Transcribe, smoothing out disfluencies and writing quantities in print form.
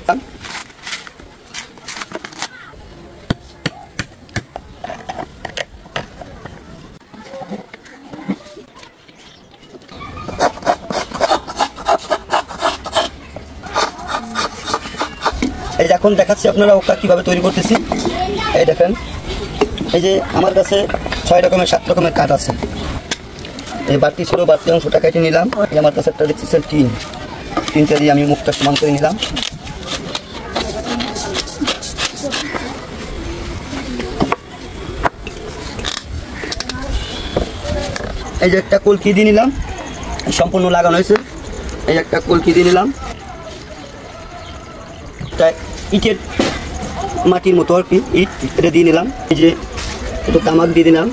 এই যে এখন দেখাচ্ছি আপনারা ওটা কীভাবে তৈরি করতেছি। এই দেখেন, এই যে আমার কাছে 6 রকমের 7 রকমের কাঠ আছে। এই বাড়তি ছোটো বাড়তি অংশটা কেটে নিলাম। এই আমার কাছে একটা দেখতেছেন টিনটা দিয়ে আমি মুখটা সমান করে নিলাম। এই যে একটা কলকি দিয়ে নিলাম, সম্পূর্ণ লাগানো হয়েছে। এই একটা কলকি দিয়ে নিলাম, ইটের মাটির মতো আর কি, ইট এটা দিয়ে নিলাম। এই যে একটু তামাক দিয়ে দিলাম।